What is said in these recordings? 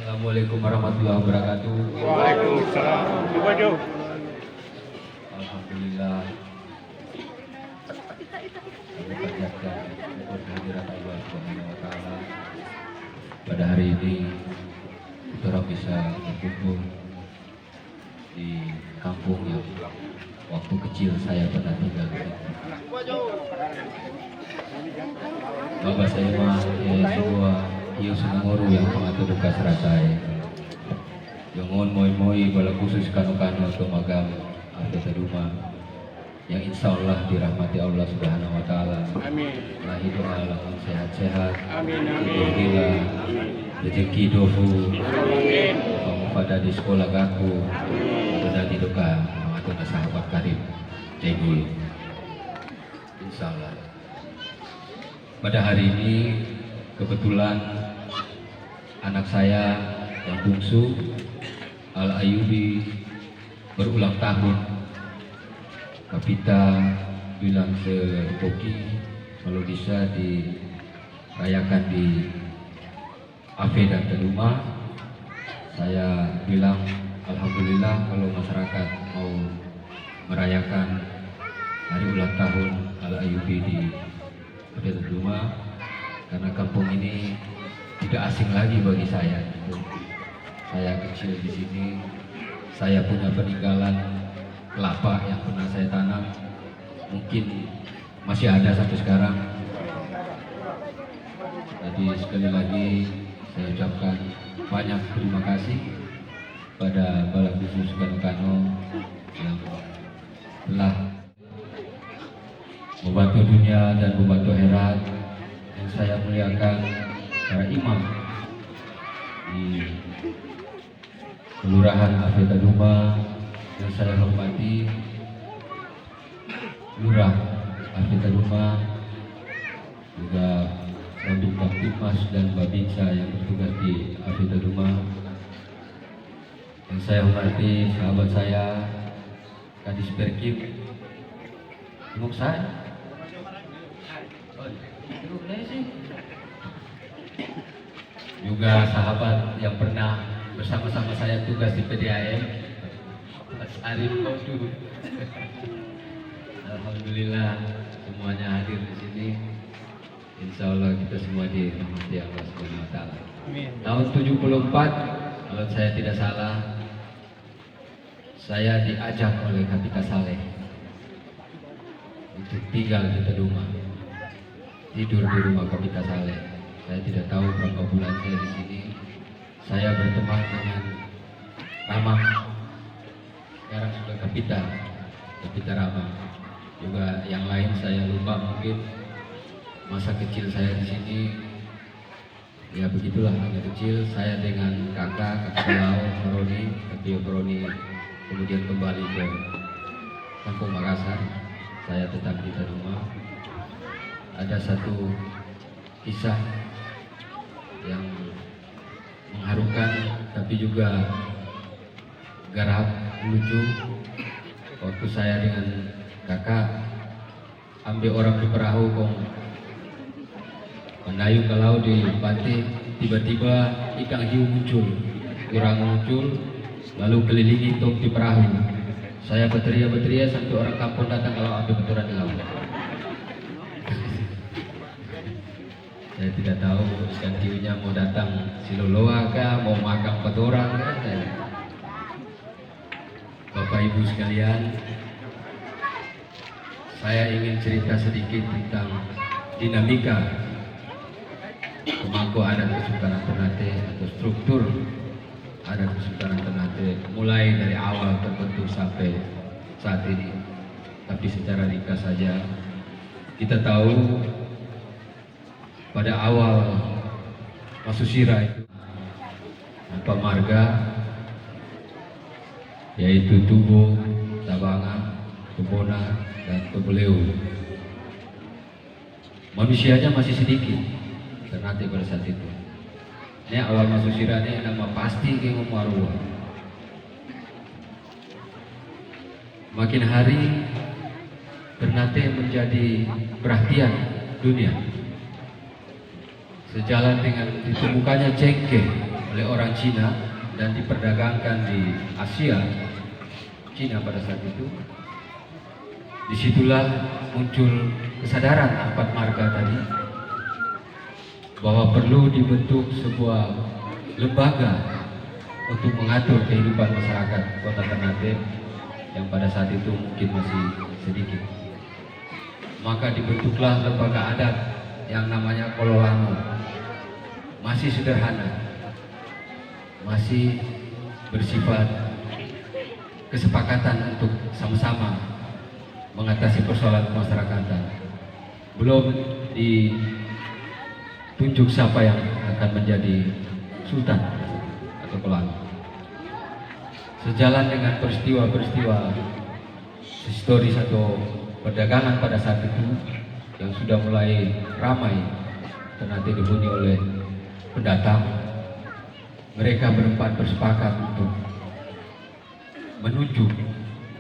Assalamualaikum warahmatullahi wabarakatuh. Waalaikumsalam. Alhamdulillah. Kami panjatkan syukur kehadirat Allah Subhanahu wa taala. Pada hari ini kita bisa berkumpul di kampung yang waktu kecil saya pernah tinggal di situ. Bapak saya mah sebuah hiu senangoro yang pengatur duka serasai. Jangan moi bala khusus kanu-kanu atau magam atau teruma yang insya Allah dirahmati Allah Subhanahu Wa Taala. Amin. Lahir alam sehat-sehat. Amin. Amin. Gila, rezeki dofu. Amin. Kamu pada di sekolah gaku. Sudah di duka atau sahabat karib. Jadi insya Allah. Pada hari ini kebetulan anak saya yang bungsu Al Ayubi berulang tahun. Kapita bilang sepoki kalau bisa dirayakan di Ave dan Teruma. Saya bilang alhamdulillah kalau masyarakat mau merayakan hari ulang tahun Al Ayubi di Ave dan Teruma, karena kampung ini tidak asing lagi bagi saya. Saya kecil di sini, saya punya peninggalan kelapa yang pernah saya tanam, mungkin masih ada sampai sekarang. Jadi sekali lagi saya ucapkan banyak terima kasih pada Balai Khusus Kano-Kano yang telah membantu dunia dan membantu akhirat. Yang saya muliakan para imam di Kelurahan Ave Teruma, yang saya hormati Lurah Ave Teruma, juga Babin Kamtipmas dan Babinsa yang bertugas di Ave Teruma. Yang saya hormati sahabat saya Kadis Perkim, ngomong saya. Juga sahabat yang pernah bersama-sama saya tugas di PDAM, Mas Arif Kodu. Alhamdulillah semuanya hadir di sini. Insya Allah kita semua dirahmati Allah Subhanahu Wa Taala. Tahun 74 kalau saya tidak salah, saya diajak oleh Kapita Saleh untuk tinggal di Teruma, tidur di rumah Kapita Saleh. Saya tidak tahu berapa bulan saya di sini. Saya berteman dengan Ramah, sekarang sudah Kapita Ramah. Juga yang lain saya lupa mungkin. Masa kecil saya di sini, ya begitulah, agak kecil. Saya dengan kakak Lau Koroni, Tio Koroni, kemudian kembali ke Kampung Makassar. Saya tetap di rumah. Ada satu kisah yang mengharukan tapi juga garap, lucu. Waktu saya dengan kakak ambil orang di perahu kong mendayung ke laut di pantai, tiba-tiba ikan hiu muncul, lalu kelilingi top di perahu. Saya berteriak sampai orang kampung datang kalau ambil betulan di laut. Saya tidak tahu ikan hiunya mau datang siloloa kah, mau makan petorang kah. Bapak Ibu sekalian, saya ingin cerita sedikit tentang dinamika pemangku adat Kesultanan Ternate atau struktur adat Kesultanan Ternate mulai dari awal terbentuk sampai saat ini. Tapi secara ringkas saja, kita tahu pada awal Masusira itu empat marga, yaitu Tubo, Tabanga, Tubona, dan Tubuleu. Manusianya masih sedikit Ternate pada saat itu. Ini awal Masusira ini nama pasti ke Ngomarua. Makin hari Ternate menjadi perhatian dunia. Sejalan dengan ditemukannya cengkeh oleh orang Cina dan diperdagangkan di Asia Cina pada saat itu. Disitulah muncul kesadaran empat marga tadi bahwa perlu dibentuk sebuah lembaga untuk mengatur kehidupan masyarakat Kota Ternate yang pada saat itu mungkin masih sedikit. Maka dibentuklah lembaga adat yang namanya Kololano. Masih sederhana, masih bersifat kesepakatan untuk sama-sama mengatasi persoalan kemasyarakatan. Belum ditunjuk siapa yang akan menjadi sultan atau pelana. Sejalan dengan peristiwa-peristiwa historis atau perdagangan pada saat itu yang sudah mulai ramai Ternate dihuni oleh pendatang, mereka berempat bersepakat untuk menunjuk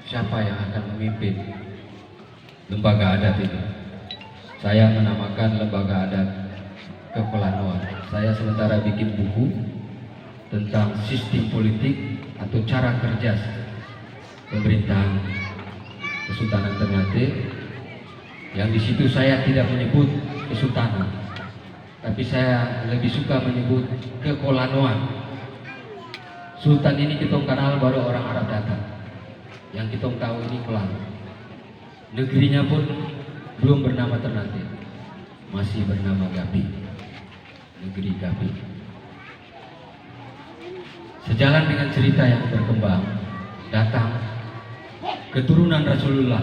siapa yang akan memimpin lembaga adat ini. Saya menamakan lembaga adat Kepelanoan. Saya sementara bikin buku tentang sistem politik atau cara kerja pemerintahan Kesultanan Ternate, yang di situ saya tidak menyebut kesultanan, tapi saya lebih suka menyebut kekolanoan. Sultan ini kita kenal baru orang Arab datang, yang kita tahu ini Kolano. Negerinya pun belum bernama Ternate, masih bernama Gapi, negeri Gapi. Sejalan dengan cerita yang berkembang, datang keturunan Rasulullah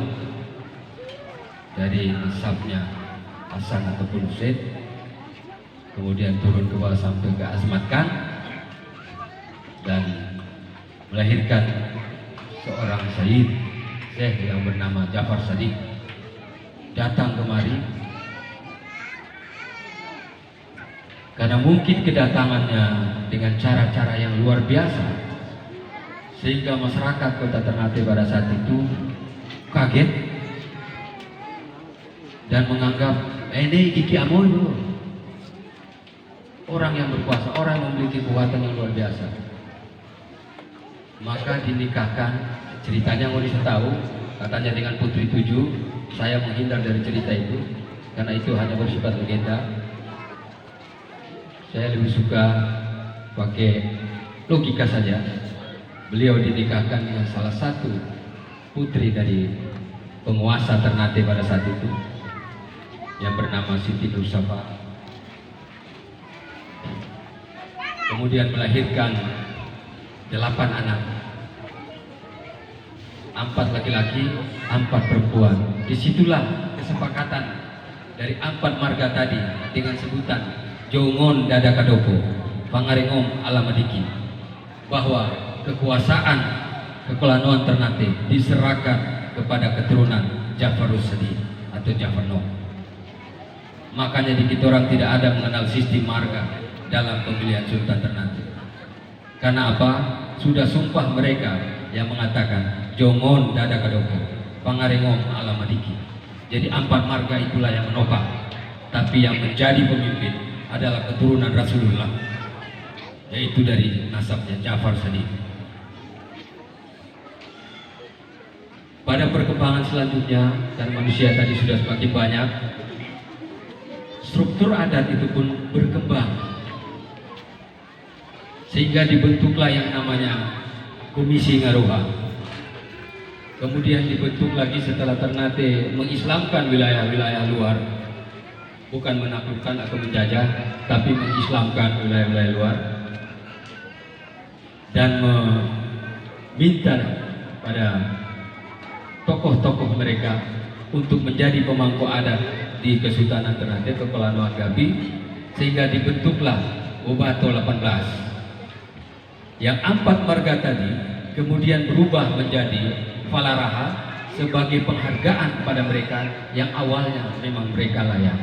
dari nisabnya Hasan ataupun Husain, kemudian turun ke bawah sampai ke Azmat Khan dan melahirkan seorang Syekh yang bernama Jafar Shadiq. Datang kemari karena mungkin kedatangannya dengan cara-cara yang luar biasa, sehingga masyarakat Kota Ternate pada saat itu kaget dan menganggap ini Kiki Amoy dulu, orang yang berkuasa, orang yang memiliki kekuatan yang luar biasa. Maka dinikahkan, ceritanya mau bisa tahu, katanya dengan putri 7. Saya menghindar dari cerita itu karena itu hanya bersifat legenda. Saya lebih suka pakai logika saja. Beliau dinikahkan dengan salah satu putri dari penguasa Ternate pada saat itu yang bernama Siti Nursafa. Kemudian melahirkan 8 anak, 4 laki-laki, 4 perempuan. Disitulah kesepakatan dari 4 marga tadi dengan sebutan Jongon Dada Kadopo, Pangarengom Alamadiki, bahwa kekuasaan Kekolanoan Ternate diserahkan kepada keturunan Jafarus Sedi atau Jafarno. Makanya di kita orang tidak ada mengenal sistem marga dalam pemilihan Sultan Ternate. Karena apa? Sudah sumpah mereka yang mengatakan Jongon Dada Kadopo, Pangarengom Alamadiki. Jadi 4 marga itulah yang menopang, tapi yang menjadi pemimpin adalah keturunan Rasulullah, yaitu dari nasabnya Jafar Shadiq. Pada perkembangan selanjutnya, dan manusia tadi sudah semakin banyak, struktur adat itu pun berkembang, sehingga dibentuklah yang namanya Komisi Ngaruha. Kemudian dibentuk lagi setelah Ternate mengislamkan wilayah-wilayah luar, bukan menaklukkan atau menjajah, tapi mengislamkan wilayah-wilayah luar, dan meminta pada tokoh-tokoh mereka untuk menjadi pemangku adat di Kesultanan Ternate atau Kepulauan Gapi, sehingga dibentuklah Obato 18. Yang 4 marga tadi kemudian berubah menjadi Falaraha sebagai penghargaan pada mereka yang awalnya memang mereka layak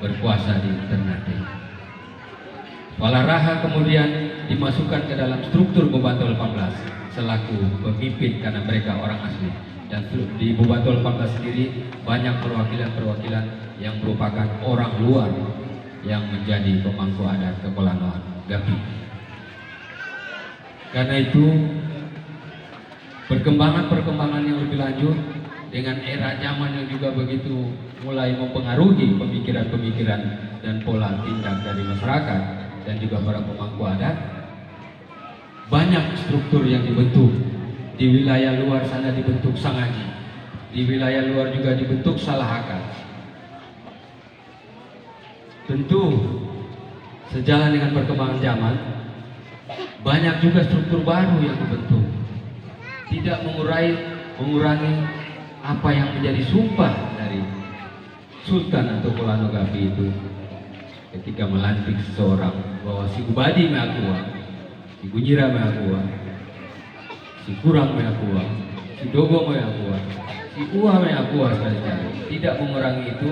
berkuasa di Ternate. Falaraha kemudian dimasukkan ke dalam struktur Bobato 18 selaku pemimpin karena mereka orang asli. Dan di Bobato 18 sendiri banyak perwakilan-perwakilan yang merupakan orang luar yang menjadi pemangku adat Kepulauan Gapi. Karena itu perkembangan yang lebih lanjut dengan era zaman yang juga begitu mulai mempengaruhi pemikiran-pemikiran dan pola tindak dari masyarakat dan juga para pemangku adat, banyak struktur yang dibentuk. Di wilayah luar sana dibentuk sangaji, di wilayah luar juga dibentuk salahaka. Tentu sejalan dengan perkembangan zaman, banyak juga struktur baru yang dibentuk, tidak mengurangi apa yang menjadi sumpah dari Sultan atau Polanogapi itu ketika melantik seseorang, bahwa si Ubadi meakua, si Gunyira meakua, si Kurang meakua, si Dogo meakua, si Uwa meakua sekali-kali. Tidak mengurangi itu,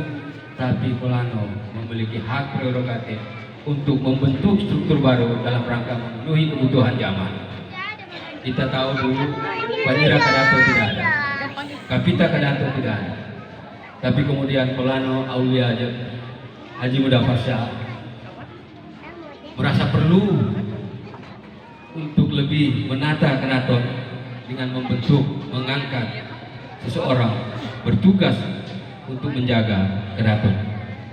tapi Polano memiliki hak prerogatif untuk membentuk struktur baru dalam rangka memenuhi kebutuhan zaman. Kita tahu dulu Panjira Kadato tidak ada, Kapita Kadato tidak ada, tapi kemudian Polano Aulia Haji Mudafar Shah merasa perlu untuk lebih menata keraton dengan membentuk, mengangkat seseorang bertugas untuk menjaga keraton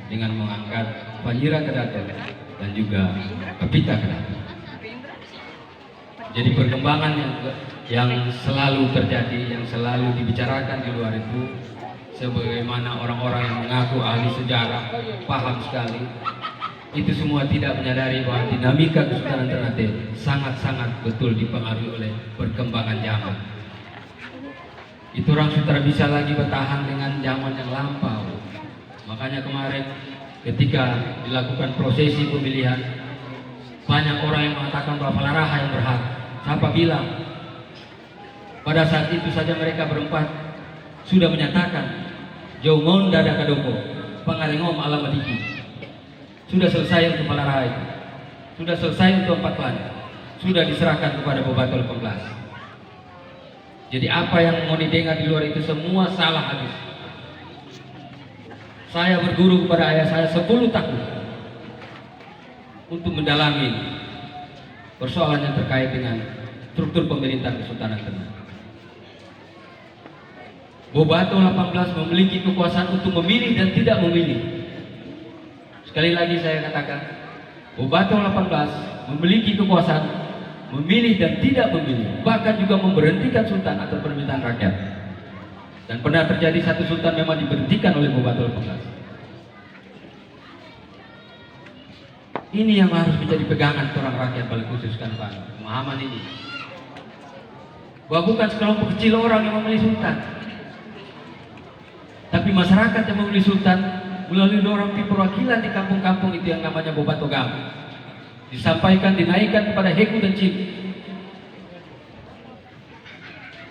dengan mengangkat Panjira Kadato dan juga Kapita Kadato. Jadi perkembangan yang selalu terjadi, yang selalu dibicarakan di luar itu, sebagaimana orang-orang yang mengaku ahli sejarah, paham sekali, itu semua tidak menyadari bahwa dinamika Kesultanan Ternate sangat-sangat betul dipengaruhi oleh perkembangan zaman. Itu orang sudah bisa lagi bertahan dengan zaman yang lampau. Makanya kemarin ketika dilakukan prosesi pemilihan, banyak orang yang mengatakan bahwa Falaraha yang berhak. Siapa bilang? Pada saat itu saja mereka berempat sudah menyatakan Jongon Dada Kadoko, Pangalengom Alamadiki. Sudah selesai untuk Falaraha itu, sudah selesai untuk Empat Klan, sudah diserahkan kepada Bobato 18. Jadi apa yang mau didengar di luar itu semua salah habis. Saya berguru kepada ayah saya 10 tahun untuk mendalami persoalan yang terkait dengan struktur pemerintahan Kesultanan Ternate. Bobato 18 memiliki kekuasaan untuk memilih dan tidak memilih. Sekali lagi saya katakan, Bobato 18 memiliki kekuasaan memilih dan tidak memilih, bahkan juga memberhentikan sultan atas permintaan rakyat. Dan pernah terjadi satu sultan memang diberhentikan oleh Bobato 18. Ini yang harus menjadi pegangan orang rakyat, paling khususkan pemahaman ini, bahwa bukan sekelompok kecil orang yang memilih sultan, tapi masyarakat yang memilih sultan melalui orang perwakilan di kampung-kampung itu yang namanya Bobato Gam. Disampaikan, dinaikkan kepada Heku dan Cim.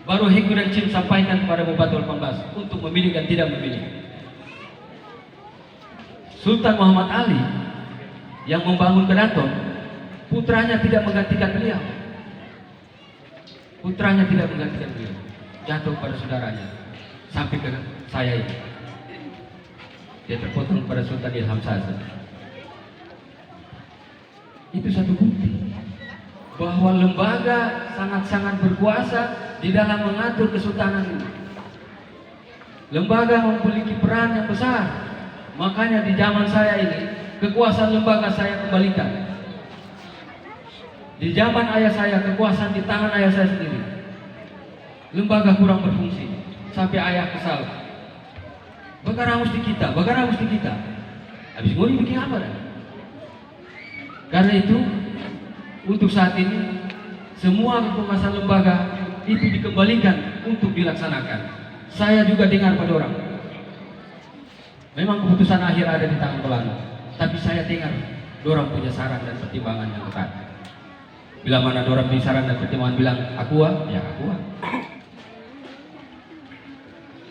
Baru Heku dan Cim sampaikan kepada Bobato 18 untuk memilih dan tidak memilih. Sultan Muhammad Ali yang membangun keraton, putranya tidak menggantikan beliau. Putranya tidak menggantikan beliau. Jatuh pada saudaranya. Sampai ke saya ini. Dia terpotong pada Sultan Ilham Saza. Itu satu bukti bahwa lembaga sangat-sangat berkuasa di dalam mengatur kesultanan ini. Lembaga memiliki peran yang besar. Makanya di zaman saya ini kekuasaan lembaga saya kembalikan. Di zaman ayah saya kekuasaan di tangan ayah saya sendiri. Lembaga kurang berfungsi sampai ayah kesal. Bagaimana mesti kita? Bagaimana mesti kita? Habis ngoni bikin apa dah? Karena itu untuk saat ini semua kekuasaan lembaga itu dikembalikan untuk dilaksanakan. Saya juga dengar pada orang. Memang keputusan akhir ada di tangan Polano, tapi saya dengar orang punya saran dan pertimbangan yang ketat. Bila mana orang punya saran dan pertimbangan bilang akua, ya akua.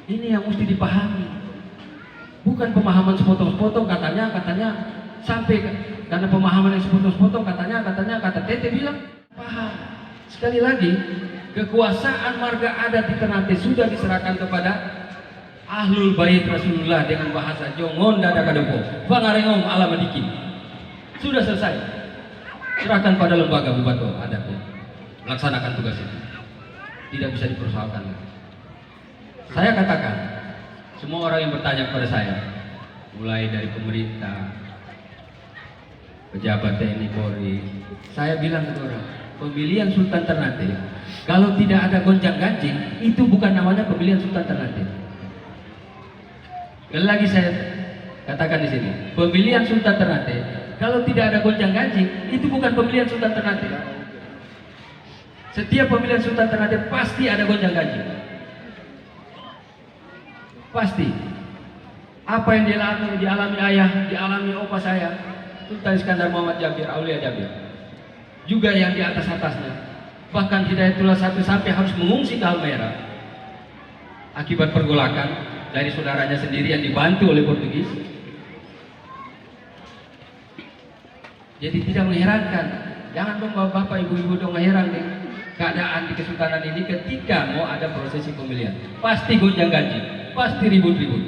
Ini yang mesti dipahami. Bukan pemahaman sepotong-sepotong katanya sampai karena pemahaman yang sepotong-sepotong katanya kata Tete bilang paham. Sekali lagi kekuasaan marga adat di Ternate sudah diserahkan kepada Ahlul Bait Rasulullah dengan bahasa Jongon Dada Kadoko, Pangarengom Alamadiki. Sudah selesai. Serahkan pada lembaga Bobato adatnya. melaksanakan tugas itu. Tidak bisa dipersoalkan. Saya katakan, semua orang yang bertanya kepada saya, mulai dari pemerintah, pejabat TNI Polri, saya bilang ke orang, pemilihan Sultan Ternate, kalau tidak ada gonjang-ganjing, itu bukan namanya pemilihan Sultan Ternate. Sekali lagi saya katakan di sini, pemilihan Sultan Ternate, kalau tidak ada gonjang-ganjing, itu bukan pemilihan Sultan Ternate. Setiap pemilihan Sultan Ternate pasti ada gonjang-ganjing. Pasti. Apa yang dialami ayah, dialami opa saya, Sultan Iskandar Muhammad Jabir, Aulia Jabir. Juga yang di atas-atasnya. Bahkan Hidayatullah I sampai harus mengungsi ke Halmahera akibat pergolakan dari saudaranya sendiri yang dibantu oleh Portugis. Jadi tidak mengherankan. Jangan dong bapak ibu-ibu dong heran deh. Keadaan di kesultanan ini ketika mau ada prosesi pemilihan pasti gonjang-ganjing, pasti ribut-ribut,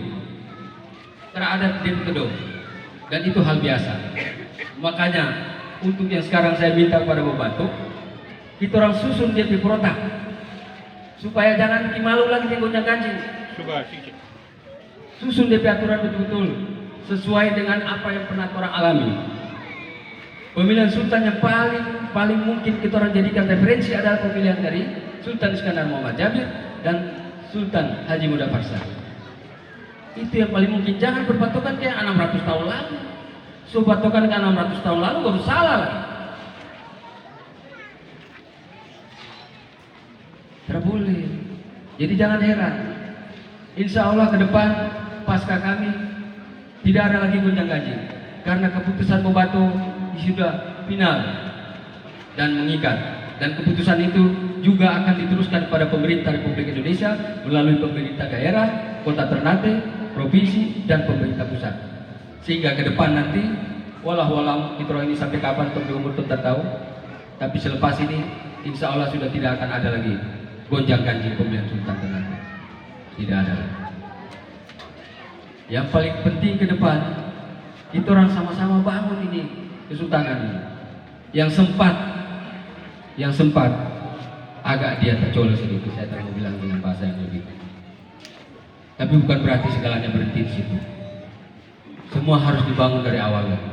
terada di kedong, dan itu hal biasa. Makanya untuk yang sekarang saya minta kepada Bobato, kita orang susun dia di protap supaya jangan malu lagi dia gonjang-ganjing. Susun DP aturan betul-betul sesuai dengan apa yang pernah orang alami. Pemilihan sultan yang paling mungkin kita orang jadikan referensi adalah pemilihan dari Sultan Iskandar Muhammad Jabir dan Sultan Haji Mudafar Shah. Itu yang paling mungkin. Jangan berpatokan kayak 600 tahun lalu. So patokan ke 600 tahun lalu baru salah lagi. Tidak boleh. Jadi jangan heran. Insya Allah ke depan pasca kami tidak ada lagi gonjang-ganjing karena keputusan Bobato sudah final dan mengikat, dan keputusan itu juga akan diteruskan kepada pemerintah Republik Indonesia melalui pemerintah daerah, kota Ternate, provinsi, dan pemerintah pusat. Sehingga ke depan nanti walau kita ini sampai kapan untuk diumur tidak tahu, tapi selepas ini insya Allah sudah tidak akan ada lagi gonjang-ganjing pemilihan Sultan Ternate. Tidak ada lagi. Yang paling penting ke depan kita orang sama-sama bangun ini kesultanan ini yang sempat agak dia tercolok sedikit. Saya tak mau bilang dengan bahasa yang lebih, tapi bukan berarti segalanya berhenti di situ. Semua harus dibangun dari awal lagi,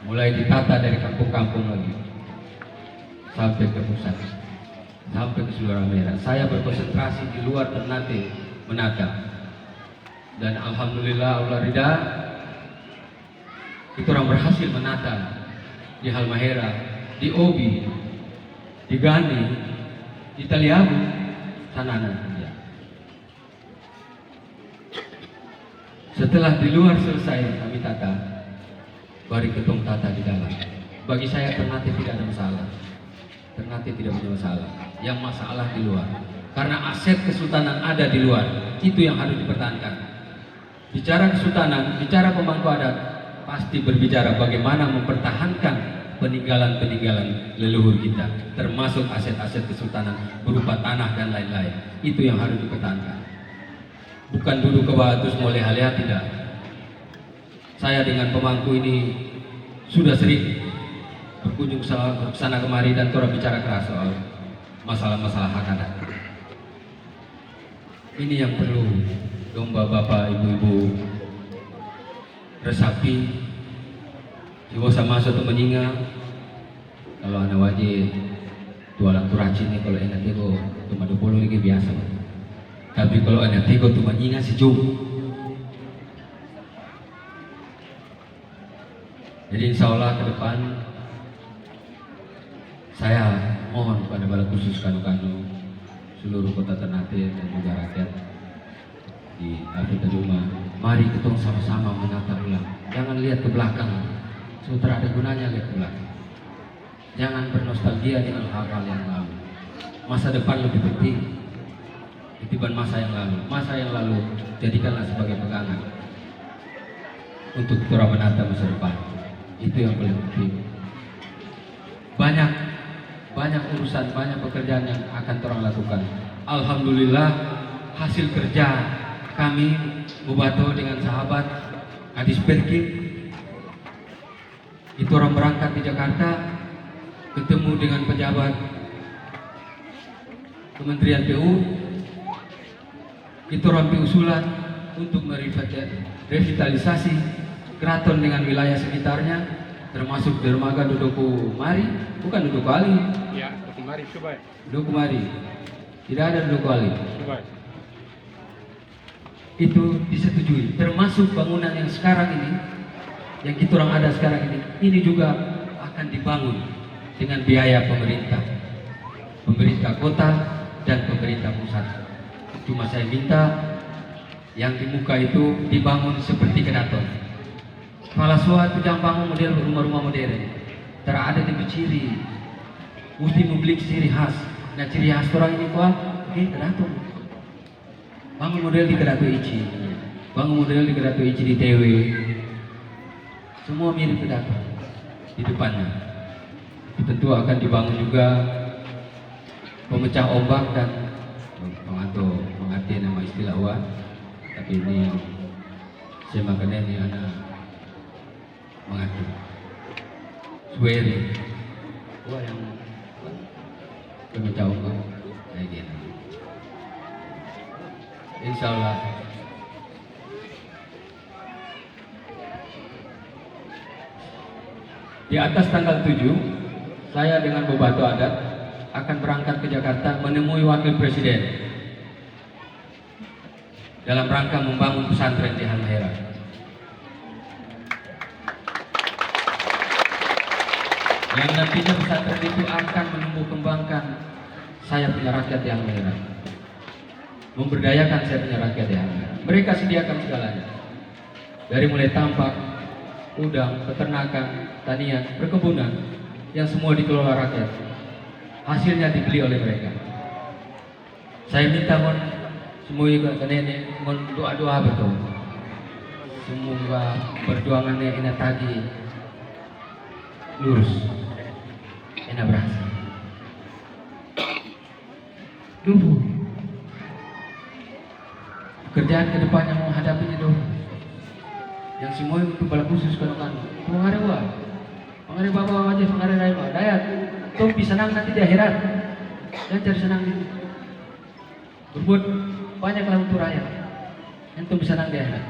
mulai ditata dari kampung-kampung lagi sampai ke pusat, sampai ke seluruh Halmahera. Saya berkonsentrasi di luar Ternate menata, dan alhamdulillah Allah ridha, kita orang berhasil menata di Halmahera, di Obi, di Gani, di Taliabu, Sanana. Setelah di luar selesai kami tata, baru ketong tata di dalam. Bagi saya Ternate tidak ada masalah. Ternate tidak punya masalah. Yang masalah di luar. Karena aset kesultanan ada di luar. Itu yang harus dipertahankan. Bicara kesultanan, bicara pemangku adat, pasti berbicara bagaimana mempertahankan peninggalan-peninggalan leluhur kita, termasuk aset-aset kesultanan berupa tanah dan lain-lain. Itu yang harus dipertahankan. Bukan duduk ke bawah terus mulai hal-hal, tidak. Saya dengan pemangku ini sudah sering berkunjung ke sana kemari dan orang bicara keras soal masalah-masalah hak adat. Ini yang perlu domba bapak ibu-ibu resapi jiwa sama satu menyinga. Kalau anak wajib jualan turacin nih, kalau enak tego cuma 20 lagi biasa. Tapi kalau anak tego tuh menyinga sejum. Jadi insya Allah ke depan saya mohon kepada Balai Khusus Kanu-Kanu, seluruh kota Ternate dan juga rakyat di Afrika Juma, mari kita sama-sama menata ulang. Jangan lihat ke belakang, sutra ada gunanya lihat ke belakang. Jangan bernostalgia dengan hal-hal yang lalu. Masa depan lebih penting ketimbang masa yang lalu. Masa yang lalu jadikanlah sebagai pegangan untuk kita menata masa depan. Itu yang paling penting. Banyak urusan, banyak pekerjaan yang akan orang lakukan. Alhamdulillah hasil kerja kami Bobato dengan sahabat Kadis Perkip itu orang berangkat di Jakarta ketemu dengan pejabat Kementerian PU, kita rampi usulan untuk merevitalisasi keraton dengan wilayah sekitarnya, termasuk dermaga Dodoku Mari, bukan Dodoku Ali. Ya, mari coba. Dodoku Mari, tidak ada Dodoku Ali. Coba. Itu disetujui, termasuk bangunan yang sekarang ini, yang kita orang ada sekarang ini juga akan dibangun dengan biaya pemerintah kota dan pemerintah pusat. Cuma saya minta yang di muka itu dibangun seperti keraton. Kalau suatu jangan bangun model rumah-rumah modern, ada di ciri, mesti memiliki ciri khas. Nah ciri khas orang ini kuat, keraton. Bangun model di Keraton Ici, bangun model di Keraton Ici di TW, semua mirip keraton di depannya. Tentu akan dibangun juga pemecah ombak dan pengertian nama istilah wah. Tapi ini saya makanya ini anak mengatur swearing wah yang pemecah ombak kayak gini. Insya Allah di atas tanggal 7 saya dengan Bobato Adat akan berangkat ke Jakarta menemui Wakil Presiden dalam rangka membangun pesantren di Halmahera. Yang nantinya pesantren itu akan menumbuh kembangkan saya punya rakyat di Halmahera, memberdayakan saya punya rakyat di Halmahera. Mereka sediakan segalanya, dari mulai tampak, udang, peternakan, tanian, perkebunan, yang semua dikelola rakyat. Hasilnya dibeli oleh mereka. Saya minta semua ke nenek doa-doa betul. Semoga perjuangannya enak tadi lurus, enak berhasil. Dulu pekerjaan kedepannya mau hadapinya dulu. Yang semua untuk bala khusus kan pengarewa, pengarewa bawa aja pengarewa raya, daya tuh bisa senang nanti di akhirat. Dan cari senang itu, berbuat banyaklah untuk rakyat, yang tuh bisa senang di akhirat.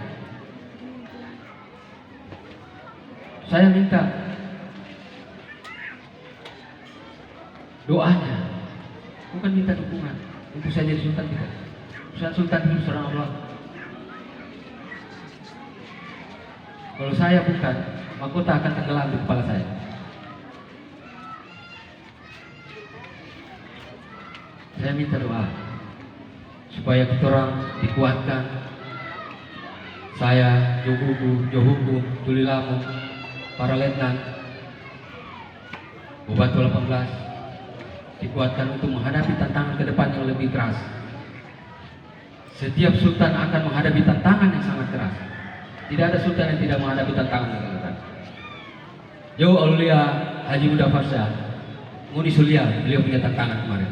Saya minta doanya, bukan minta dukungan untuk saya jadi sultan tidak. Sultan itu seorang Allah. Kalau saya bukan, mahkota akan tenggelam di kepala saya. Saya minta doa supaya kita orang dikuatkan. Saya, Johugu, Tulilamu, para letnan, Bobato 18 dikuatkan untuk menghadapi tantangan ke depan yang lebih keras. Setiap sultan akan menghadapi tantangan yang sangat keras. Tidak ada sultan yang tidak menghadapi tantangan yang keras. Jauh Aulia Haji Muda Farsa, Muni Sulia, beliau punya tantangan kemarin.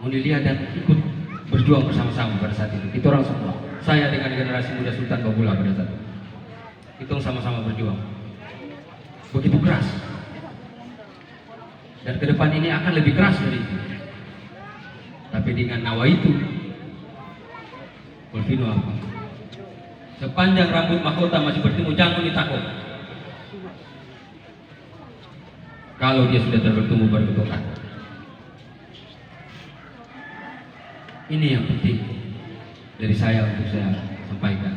Muni lihat dan ikut berjuang bersama-sama pada saat itu. Kita orang semua. Saya dengan generasi muda Sultan Babula pada saat itu. Kita sama-sama berjuang. Begitu keras. Dan ke depan ini akan lebih keras dari itu. Tapi dengan nawa itu, Wolfino apa? Sepanjang rambut mahkota masih bertemu, jangan ditakut. Kalau dia sudah bertemu baru kita takut. Ini yang penting dari saya untuk saya sampaikan.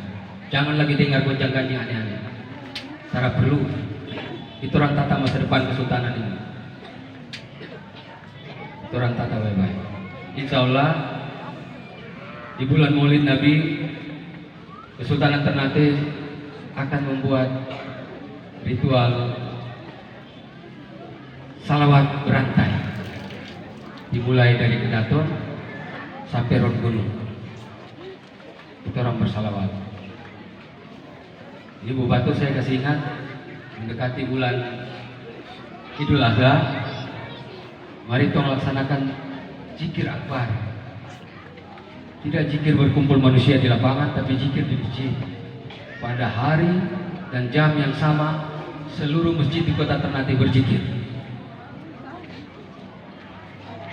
Jangan lagi dengar gonjang-ganjing aneh-aneh. Cara perlu itu orang tata masa depan kesultanan ini. Itu orang tata baik-baik. Insya Allah di bulan Maulid Nabi, Kesultanan Ternate akan membuat ritual salawat berantai, dimulai dari Kedaton sampai Ron Gunung. Kita orang bersalawat. Ini Bobato saya kasih ingat, mendekati bulan Idul Adha, mari kita laksanakan zikir akbar. Tidak zikir berkumpul manusia di lapangan, tapi zikir di masjid. Pada hari dan jam yang sama, seluruh masjid di kota Ternate berzikir.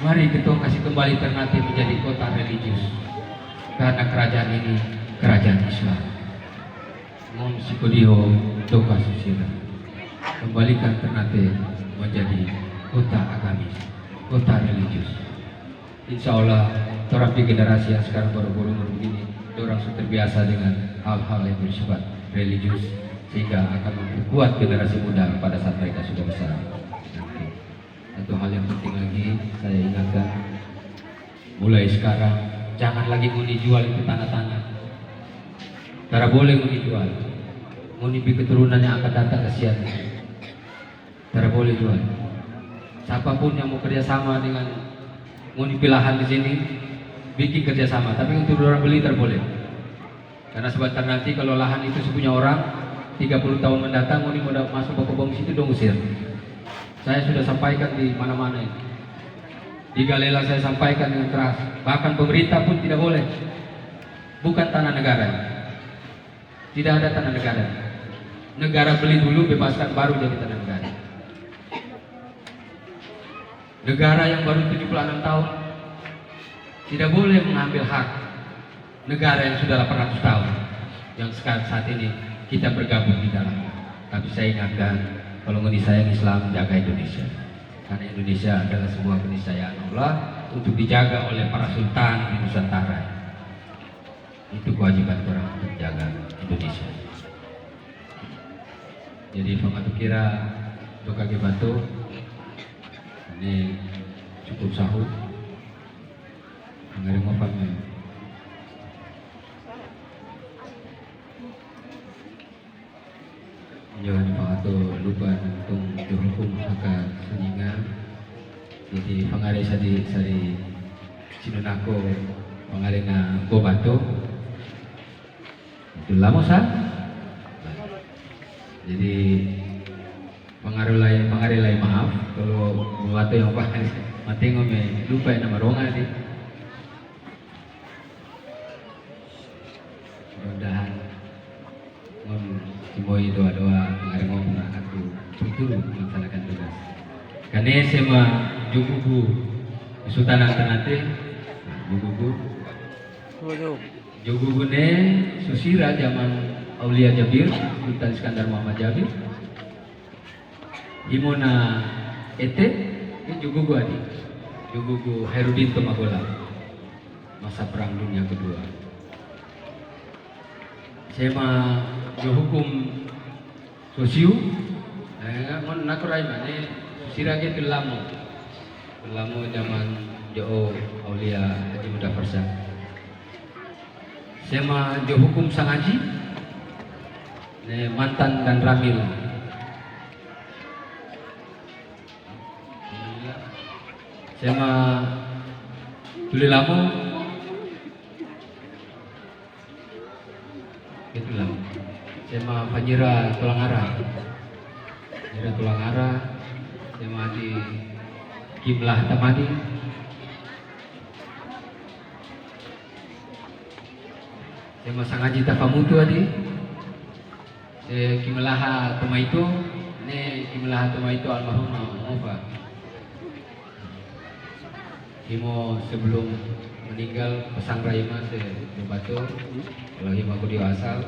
Mari kita kasih kembali Ternate menjadi kota religius. Karena kerajaan ini kerajaan Islam. Mom Sikudiho Doka Susila. Kembalikan Ternate menjadi kota agamis, kota religius. Insya Allah, orang di generasi yang sekarang baru-baru begini, orang sudah terbiasa dengan hal-hal yang bersifat religius, sehingga akan memperkuat generasi muda pada saat mereka sudah besar. Nanti. Satu hal yang penting lagi saya ingatkan, mulai sekarang jangan lagi mau dijual itu tanah-tanah. Karena boleh mau dijual, mau nipi keturunan yang akan datang kesian. Karena boleh jual. Siapapun yang mau kerjasama dengan mau nipi lahan di sini, bikin kerjasama. Tapi untuk orang beli terboleh. Karena sebentar nanti kalau lahan itu punya orang 30 tahun mendatang, mau masuk ke kebun situ dong usir. Saya sudah sampaikan di mana-mana ini. Di Galela saya sampaikan dengan keras. Bahkan pemerintah pun tidak boleh. Bukan tanah negara. Tidak ada tanah negara. Negara beli dulu, bebaskan baru jadi tanah negara. Negara yang baru 76 tahun tidak boleh mengambil hak negara yang sudah 800 tahun. Yang sekarang saat ini kita bergabung di dalamnya. Tapi saya ingatkan, kalau mau disayang Islam, jaga Indonesia. Karena Indonesia adalah sebuah keniscayaan Allah untuk dijaga oleh para sultan di Nusantara. Itu kewajiban orang untuk jaga Indonesia. Jadi pengatu kira Doka Batu ini cukup sahut. Mengirim ofatnya. Jangan pengatu lupa untuk dihukum akan sehingga jadi pengarai sari Sinunako pengarai na Bobato itu lama sah. Jadi pengarai lain maaf kalau Bobato yang apa mati ngome lupa nama ronga di mudah-mudahan Simboy doa-doa pengarai ngomong aku itu melaksanakan tugas. Karena sama Jugugu Sultan Ternate, Jugugu ne susira zaman Aulia Jabir, Sultan Iskandar Muhammad Jabir. Himona ete ini Jugugu adi, Jugugu Herudin Tomagola masa perang dunia kedua. Sama hukum sosiu, nakurai mana sirage kelamo zaman Jo Aulia Haji Muda Farsa. Sama hukum sangaji, mantan dan ramil. Sama tulilamo, itulah. Sama Fajira Tulangara, sama di Kimlah Tamadi, sama Sangaji Tafamutu adi, Kimlah Tomaitu, ini Kimlah Tomaitu almarhum Mofa. Himo sebelum meninggal pesang Raima Batu, kalau himo aku asal.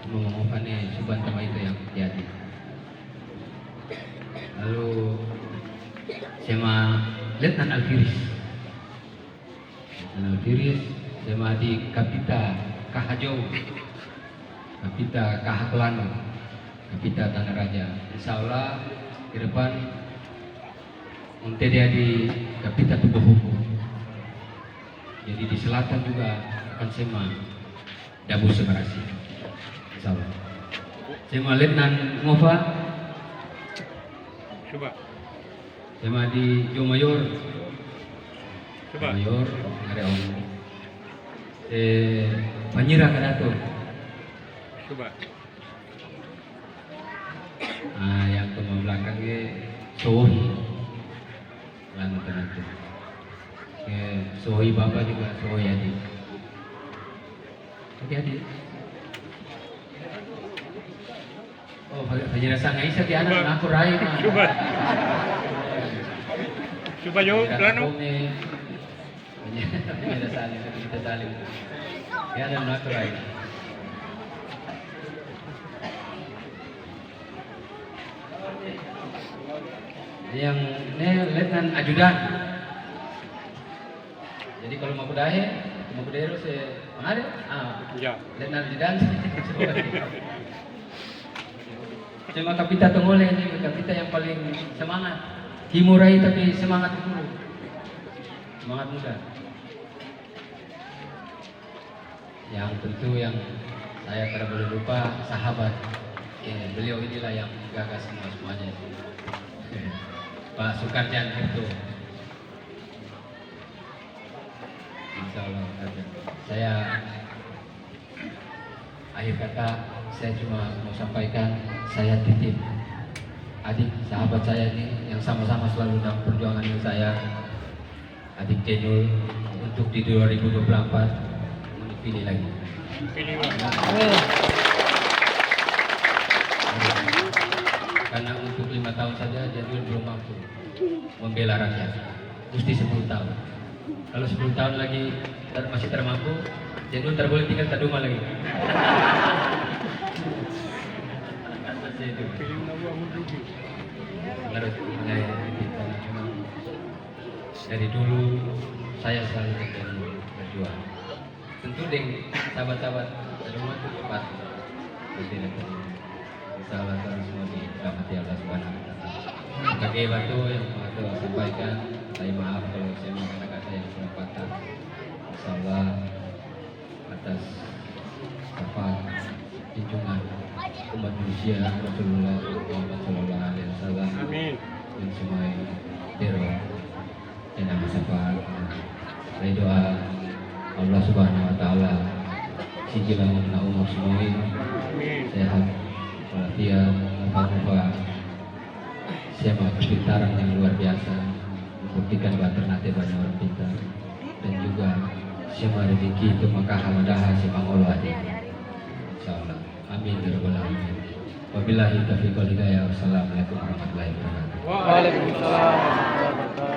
Mengomongannya Suban sama itu yang terjadi. Lalu sama Letnan Alfiris, sama di Kapita Kahajau, Kapita Kahaklano, Kapita Tanah Raja. Insya Allah ke depan dia di Kapita Tubuh Hukum. Jadi di selatan juga akan sema Dabu Semarasi. Insyaallah. Sama Letnan Mofa. Coba. Sama di Jo Mayor. Coba. Mayor ada om. Panjira Kadato. Coba. Yang ke belakangnya Sohi. Lantan itu. Sohi Bapak juga Sohi Adi. Adik. Oh, penjelasan nggak bisa di anak aku rai mah. Coba. Coba yo, plano. Kita saling, kita saling. Ya ada natural. Yang ini letnan ajudan. Jadi kalau mau kudahe harus mengalir. Ya. Letnan ajudan. Cuma kapita tengole ini kapita yang paling semangat. Himurai tapi semangat dulu. Semangat muda. Yang tentu yang saya tidak boleh lupa sahabat. Beliau inilah yang gagas semuanya. Pak Sukarjan itu. Insya Allah. Saya akhir kata saya cuma mau sampaikan saya titip adik sahabat saya ini yang sama-sama selalu dalam perjuangan dengan saya, adik Jenul, untuk di 2024 pilih lagi. Pilih. Karena untuk 5 tahun saja Jenul belum mampu membela rakyat. Mesti 10 tahun. Kalau 10 tahun lagi masih termampu, Jenul boleh tinggal Taduma lagi. Menurut saya kita dari dulu saya selalu berjuang. Tentu dengan sahabat-sahabat Taduma itu cepat. Insya Allah semua dirahmati Allah Subhanahu wa Ta'ala. Sebagai batu yang mau sampaikan, saya maaf kalau saya mengatakan kata yang kurang patah. Insya Allah atas syafaat junjungan umat manusia Rasulullah Muhammad Sallallahu Alaihi Wasallam. Amin. Dan semua biro dan nama syafaat. Saya doa Allah Subhanahu Wa Taala sijilah umur semua sehat, walafiat, apa-apa. Siapa kepintaran yang luar biasa, membuktikan bahwa alternatif banyak orang pintar, dan juga siapa rezeki itu maka hamadaha si pangolo adik. Insyaallah. Amin ya rabbal alamin. Wabillahi taufiq wal hidayah. Wassalamualaikum warahmatullahi wabarakatuh. Waalaikumsalam warahmatullahi wabarakatuh.